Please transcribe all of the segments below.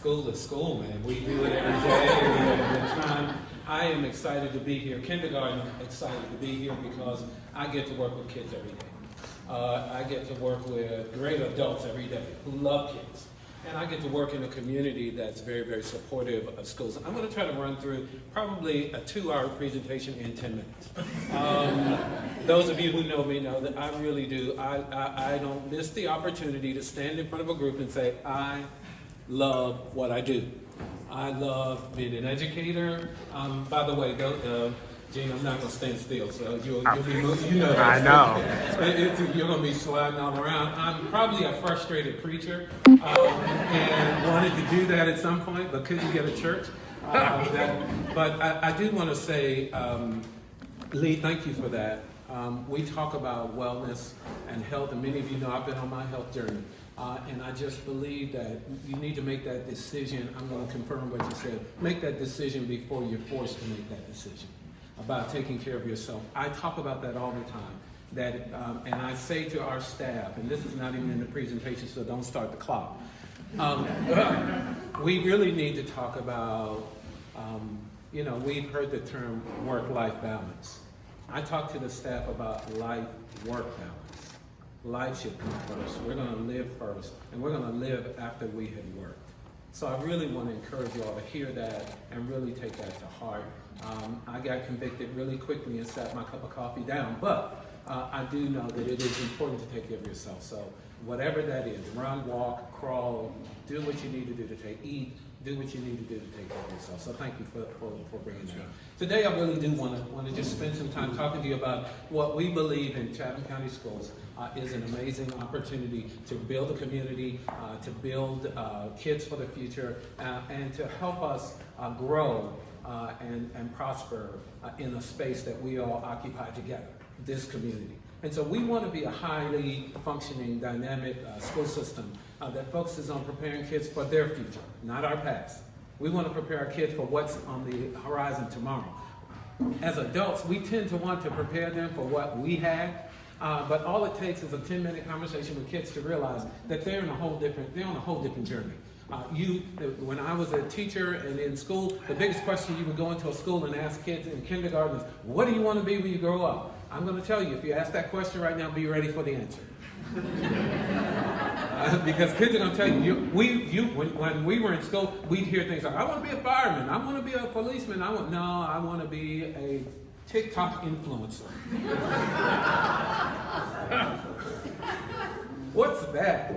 School is school, man. We do it every day, every time. I am excited to be here. Kindergarten, excited to be here because I get to work with kids every day. I get to work with great adults every day who love kids. And I get to work in a community that's very, very supportive of schools. I'm going to try to run through probably a 2-hour presentation in 10 minutes. Those of you who know me know that I really do. I don't miss the opportunity to stand in front of a group and say, I love what I do. I love being an educator. By the way, Gene, I'm not going to stand still, so you'll be moving. You know that. I know. You're going to be sliding all around. I'm probably a frustrated preacher and wanted to do that at some point, but couldn't get a church. But I do want to say, Lee, thank you for that. We talk about wellness and health, and many of you know I've been on my health journey. And I just believe that you need to make that decision. I'm going to confirm what you said. Make that decision before you're forced to make that decision about taking care of yourself. I talk about that all the time. That, and I say to our staff, and this is not even in the presentation, so don't start the clock. We really need to talk about, we've heard the term work-life balance. I talk to the staff about life-work balance. Life should come first. We're going to live first, and we're going to live after we have worked. So I really want to encourage you all to hear that and really take that to heart. I got convicted really quickly and sat my cup of coffee down, but I do know that it is important to take care of yourself. So whatever that is, run, walk, crawl, do what you need to do to eat, do what you need to do to take care of yourself. So thank you for bringing that up. Today I really do want to just spend some time talking to you about what we believe in Chatham County Schools is an amazing opportunity to build a community, to build kids for the future, and to help us grow and prosper in a space that we all occupy together, this community. And so we want to be a highly functioning, dynamic school system that focuses on preparing kids for their future, not our past. We want to prepare our kids for what's on the horizon tomorrow. As adults, we tend to want to prepare them for what we had, but all it takes is a 10-minute conversation with kids to realize that they're on a whole different journey. When I was a teacher and in school, the biggest question you would go into a school and ask kids in kindergarten is, what do you want to be when you grow up? I'm going to tell you, if you ask that question right now, be ready for the answer. Because kids are going to tell you, when we were in school, we'd hear things like, I want to be a fireman, I want to be a policeman, I want to be a TikTok influencer. What's that?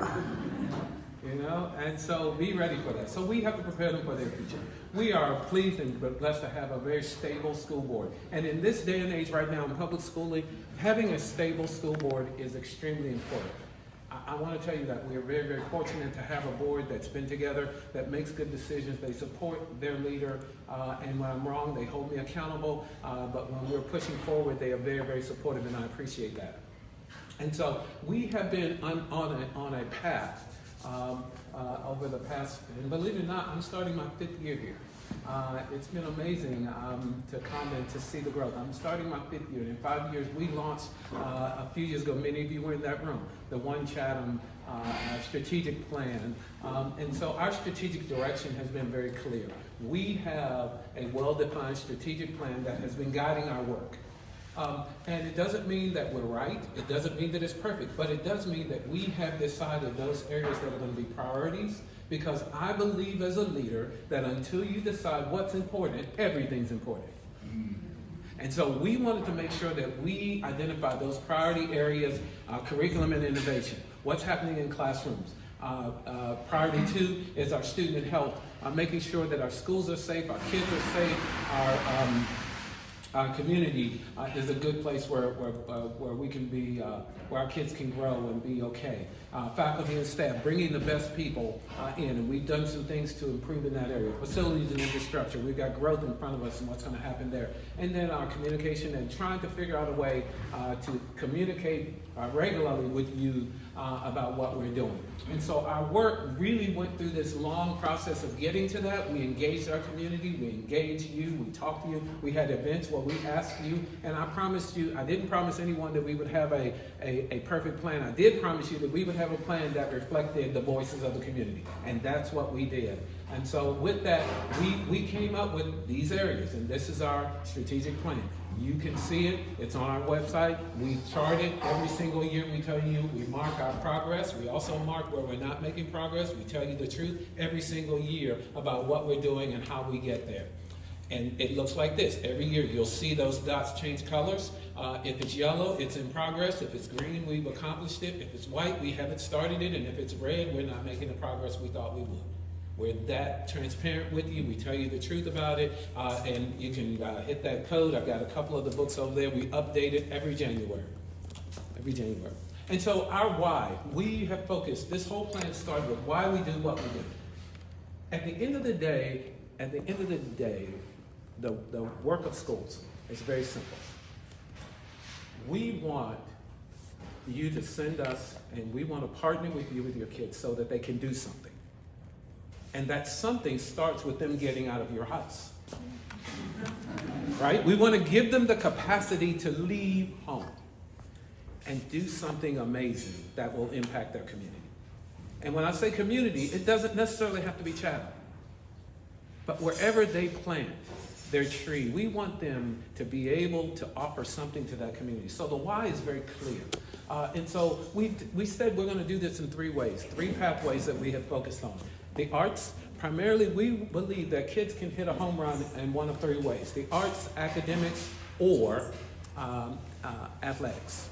And so be ready for that. So we have to prepare them for their future. We are pleased and blessed to have a very stable school board. And in this day and age right now in public schooling, having a stable school board is extremely important. I want to tell you that we are very, very fortunate to have a board that's been together, that makes good decisions. They support their leader, and when I'm wrong, they hold me accountable. But when we're pushing forward, they are very, very supportive, and I appreciate that. And so we have been on a path over the past, and believe it or not, I'm starting my 5th year here. It's been amazing to come and to see the growth. I'm starting my 5th year. In 5 years, we launched a few years ago, many of you were in that room, the One Chatham strategic plan. And so our strategic direction has been very clear. We have a well-defined strategic plan that has been guiding our work. And it doesn't mean that we're right, it doesn't mean that it's perfect, but it does mean that we have decided those areas that are going to be priorities, because I believe as a leader that until you decide what's important, everything's important. And so we wanted to make sure that we identify those priority areas, curriculum and innovation, what's happening in classrooms. Priority 2 is our student health, making sure that our schools are safe, our kids are safe, our community is a good place where we can be, where our kids can grow and be okay. Faculty and staff, bringing the best people in, and we've done some things to improve in that area. Facilities and infrastructure, we've got growth in front of us and what's going to happen there. And then our communication and trying to figure out a way to communicate regularly with you about what we're doing. And so our work really went through this long process of getting to that. We engaged our community, we engaged you, we talked to you, we had events where we asked you, and I promised you, I didn't promise anyone that we would have a perfect plan. I did promise you that we would have a plan that reflected the voices of the community, and that's what we did. And so with that, we came up with these areas, and this is our strategic plan. You can see it. It's on our website. We chart it every single year. We tell you, we mark our progress. We also mark where we're not making progress. We tell you the truth every single year about what we're doing and how we get there. And it looks like this. Every year you'll see those dots change colors. If it's yellow, it's in progress. If it's green, we've accomplished it. If it's white, we haven't started it. And if it's red, we're not making the progress we thought we would. We're that transparent with you. We tell you the truth about it, and you can hit that code. I've got a couple of the books over there. We update it every January. Every January. And so our why, we have focused, this whole plan started with why we do what we do. At the end of the day, the work of schools is very simple. We want you to send us, and we want to partner with you with your kids so that they can do something. And that something starts with them getting out of your house. Right? We want to give them the capacity to leave home and do something amazing that will impact their community. And when I say community, it doesn't necessarily have to be Chatham. But wherever they plant their tree, we want them to be able to offer something to that community. So the why is very clear. And so we said we're going to do this in 3 ways, 3 pathways that we have focused on. The arts, primarily we believe that kids can hit a home run in one of 3 ways. The arts, academics, or athletics.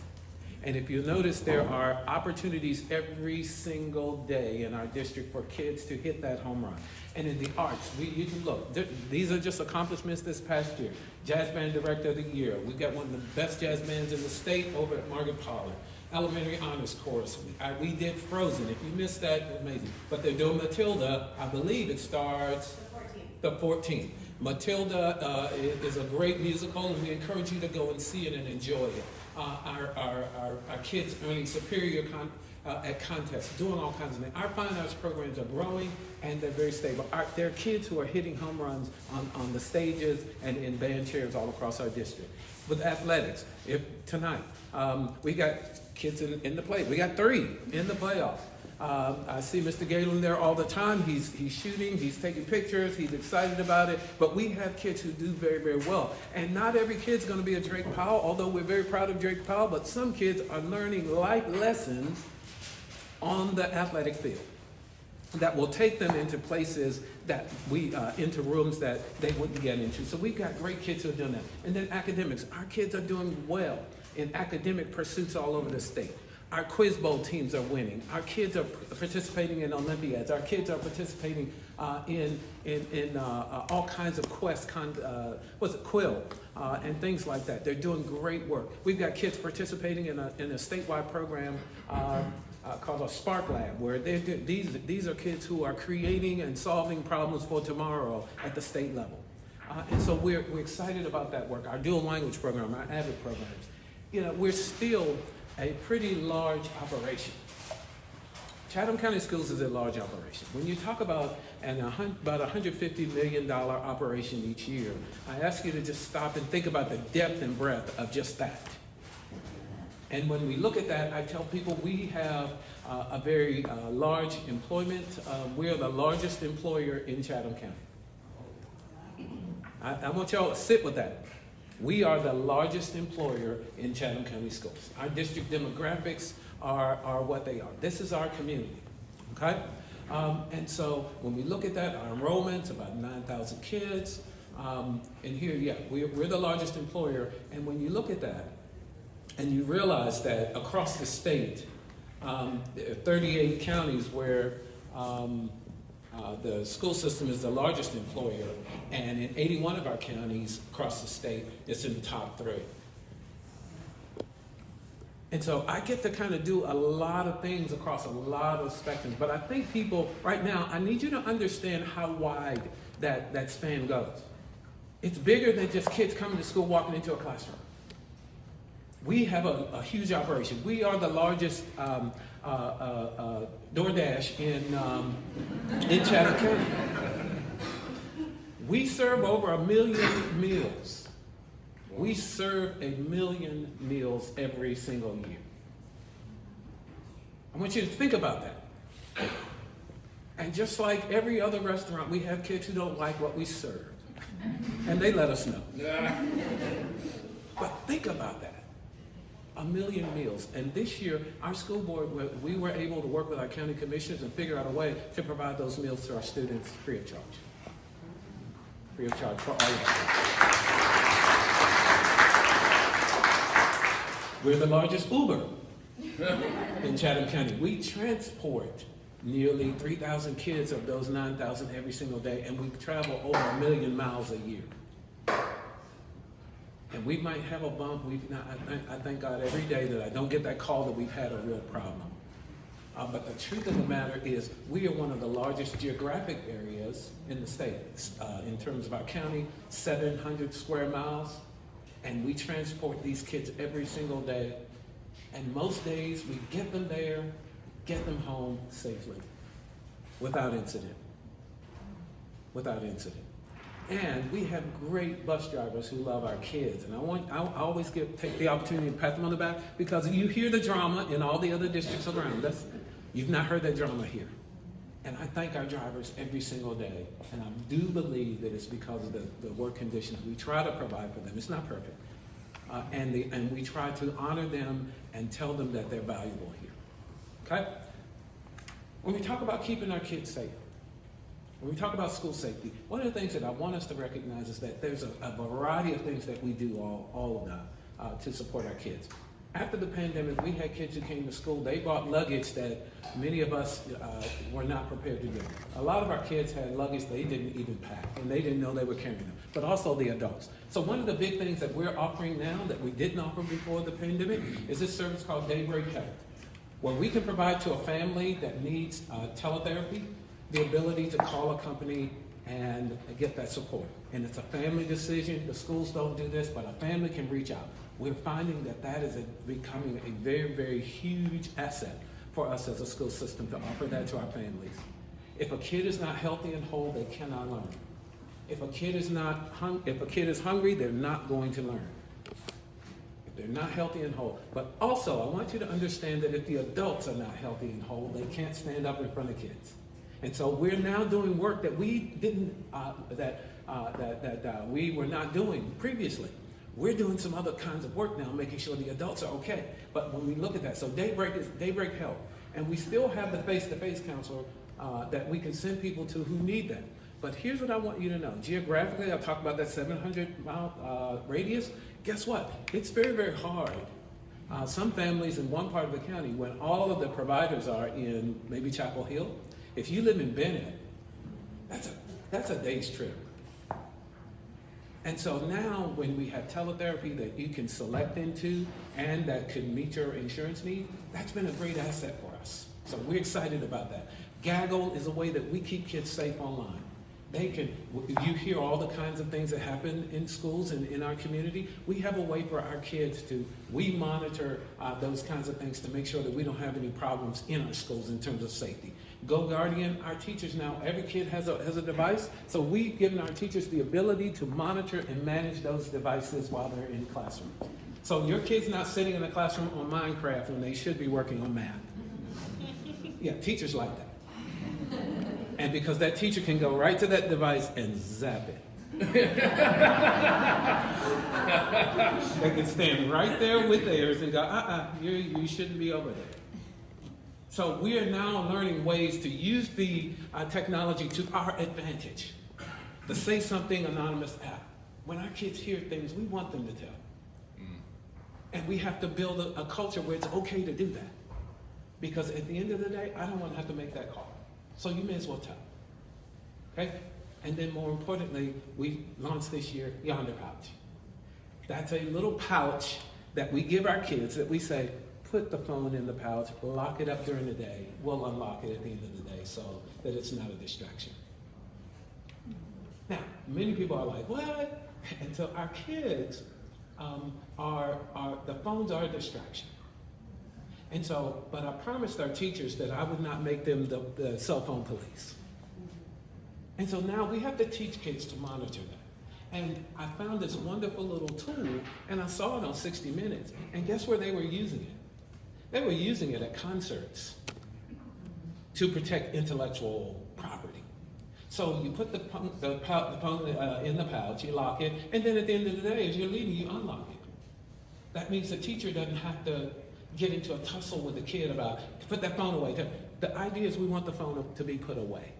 And if you notice, there are opportunities every single day in our district for kids to hit that home run. And in the arts, you can look. These are just accomplishments this past year. Jazz Band Director of the Year. We've got one of the best jazz bands in the state over at Margaret Pollard. Elementary Honors Course. We did Frozen. If you missed that, amazing. But they're doing Matilda. I believe it starts the 14th. Matilda is a great musical, and we encourage you to go and see it and enjoy it. Our kids earning superior at contests, doing all kinds of things. Our fine arts programs are growing, and they're very stable. There are kids who are hitting home runs on the stages and in band chairs all across our district. With athletics, tonight, we got kids in the play. We got 3 in the playoffs. I see Mr. Galin there all the time. He's shooting, he's taking pictures, he's excited about it. But we have kids who do very, very well. And not every kid's going to be a Drake Powell, although we're very proud of Drake Powell. But some kids are learning life lessons on the athletic field that will take them into places that into rooms that they wouldn't get into. So we've got great kids who are doing that. And then academics. Our kids are doing well in academic pursuits all over the state. Our quiz bowl teams are winning. Our kids are participating in Olympiads. Our kids are participating in all kinds of quests, quill, and things like that. They're doing great work. We've got kids participating in a statewide program called a Spark Lab, where these are kids who are creating and solving problems for tomorrow at the state level. And so we're excited about that work. Our dual language program, our AVID programs. We're still a pretty large operation. Chatham County Schools is a large operation. When you talk about about $150 million operation each year, I ask you to just stop and think about the depth and breadth of just that. And when we look at that, I tell people we have a very large employment. We are the largest employer in Chatham County. I want y'all to sit with that. We are the largest employer in Chatham County Schools. Our district demographics are what they are. This is our community, okay? And so when we look at that, our enrollment's about 9,000 kids. And here, we're the largest employer. And when you look at that, and you realize that across the state, there are 38 counties where the school system is the largest employer, and in 81 of our counties across the state, it's in the top 3. And so I get to kind of do a lot of things across a lot of spectrums, but I think people, right now, I need you to understand how wide that span goes. It's bigger than just kids coming to school, walking into a classroom. We have a huge operation. We are the largest DoorDash in Chatham County. We serve over 1 million meals. We serve 1 million meals every single year. I want you to think about that. And just like every other restaurant, we have kids who don't like what we serve. And they let us know. But think about that. 1 million meals. And this year, our school board, we were able to work with our county commissioners and figure out a way to provide those meals to our students free of charge. Free of charge for all of us. We're the largest Uber in Chatham County. We transport nearly 3,000 kids of those 9,000 every single day, and we travel over 1 million miles a year. And we might have a bump. I thank God every day that I don't get that call that we've had a real problem. But the truth of the matter is we are one of the largest geographic areas in the state in terms of our county, 700 square miles. And we transport these kids every single day. And most days we get them there, get them home safely, without incident. Without incident. And we have great bus drivers who love our kids. And I always take the opportunity to pat them on the back because you hear the drama in all the other districts around us. You've not heard that drama here. And I thank our drivers every single day. And I do believe that it's because of the work conditions we try to provide for them. It's not perfect. And we try to honor them and tell them that they're valuable here. Okay? When we talk about keeping our kids safe, when we talk about school safety, one of the things that I want us to recognize is that there's a variety of things that we do all of that to support our kids. After the pandemic, we had kids who came to school. They brought luggage that many of us were not prepared to do. A lot of our kids had luggage they didn't even pack, and they didn't know they were carrying them, but also the adults. So one of the big things that we're offering now that we didn't offer before the pandemic is this service called Daybreak Health, where we can provide to a family that needs teletherapy the ability to call a company and get that support. And it's a family decision. The schools don't do this, but a family can reach out. We're finding that is becoming a very, very huge asset for us as a school system to offer that to our families. If a kid is not healthy and whole, they cannot learn. If a kid is hungry, they're not going to learn. If they're not healthy and whole. But also, I want you to understand that if the adults are not healthy and whole, they can't stand up in front of kids. And so we're now doing work that we we were not doing previously. We're doing some other kinds of work now, making sure the adults are okay. But when we look at that, so Daybreak Health, and we still have the face-to-face counselor that we can send people to who need that. But here's what I want you to know. Geographically, I'll talk about that 700-mile radius. Guess what? It's very, very hard. Some families in one part of the county, when all of the providers are in maybe Chapel Hill, if you live in Bennett, that's a day's trip. And so now when we have teletherapy that you can select into and that could meet your insurance need, that's been a great asset for us. So we're excited about that. Gaggle is a way that we keep kids safe online. You hear all the kinds of things that happen in schools and in our community. We have a way for our kids we monitor those kinds of things to make sure that we don't have any problems in our schools in terms of safety. Go Guardian, our teachers now, every kid has a device, so we've given our teachers the ability to monitor and manage those devices while they're in the classroom. So your kid's not sitting in the classroom on Minecraft when they should be working on math. Yeah, teachers like that. And because that teacher can go right to that device and zap it. They can stand right there with theirs and go, you shouldn't be over there. So we are now learning ways to use the technology to our advantage. The Say Something Anonymous app. When our kids hear things, we want them to tell. And we have to build a culture where it's okay to do that. Because at the end of the day, I don't want to have to make that call. So you may as well tell. Okay? And then more importantly, we launched this year Yonder Pouch. That's a little pouch that we give our kids that we say, put the phone in the pouch, lock it up during the day. We'll unlock it at the end of the day so that it's not a distraction. Now, many people are like, what? And so our kids the phones are a distraction. And so, but I promised our teachers that I would not make them the cell phone police. And so now we have to teach kids to monitor that. And I found this wonderful little tool, and I saw it on 60 Minutes. And guess where they were using it? They were using it at concerts to protect intellectual property. So you put the phone in the pouch, you lock it, and then at the end of the day, as you're leaving, you unlock it. That means the teacher doesn't have to get into a tussle with the kid about, put that phone away. The idea is we want the phone to be put away.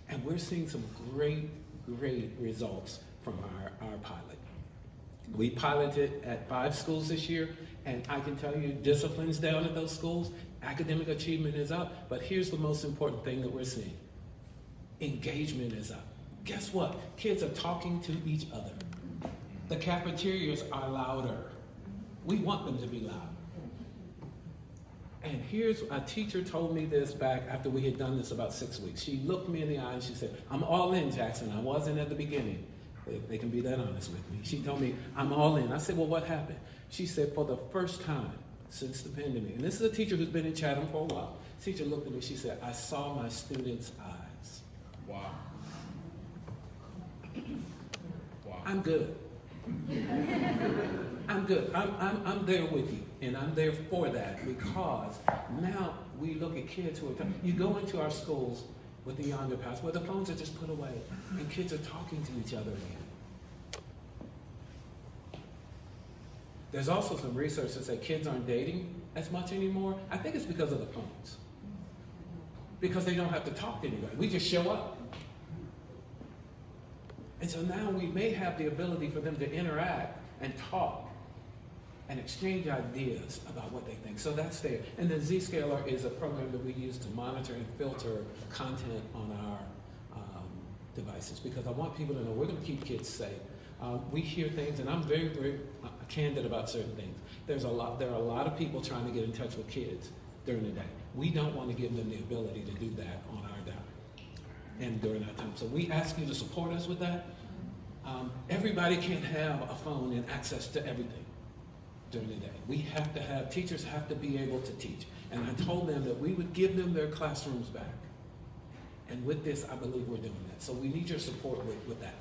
And we're seeing some great results from our pilot. We piloted at 5 schools this year, and I can tell you discipline's down at those schools, academic achievement is up, but here's the most important thing that we're seeing. Engagement is up. Guess what? Kids are talking to each other. The cafeterias are louder. We want them to be loud. And here's, a teacher told me this back after we had done this about 6 weeks. She looked me in the eye and she said, I'm all in, Jackson. I wasn't at the beginning. They can be that honest with me. She told me, I'm all in. I said, well, what happened? She said, for the first time since the pandemic, and this is a teacher who's been in Chatham for a while. The teacher looked at me, she said, I saw my students' eyes. Wow. Wow. I'm good. I'm good. I'm there with you, and I'm there for that, because now we look at kids who are, you go into our schools with the younger past where the phones are just put away and kids are talking to each other again. There's also some research that say kids aren't dating as much anymore. I think it's because of the phones. Because they don't have to talk to anybody. We just show up. And so now we may have the ability for them to interact and talk and exchange ideas about what they think. So that's there. And then Zscaler is a program that we use to monitor and filter content on our devices, because I want people to know we're going to keep kids safe. We hear things, and I'm very candid about certain things. There are a lot of people trying to get in touch with kids during the day. We don't want to give them the ability to do that on our dime and during our time. So we ask you to support us with that. Everybody can't have a phone and access to everything during the day. We have to have, teachers have to be able to teach. And I told them that we would give them their classrooms back. And with this, I believe we're doing that. So we need your support with that.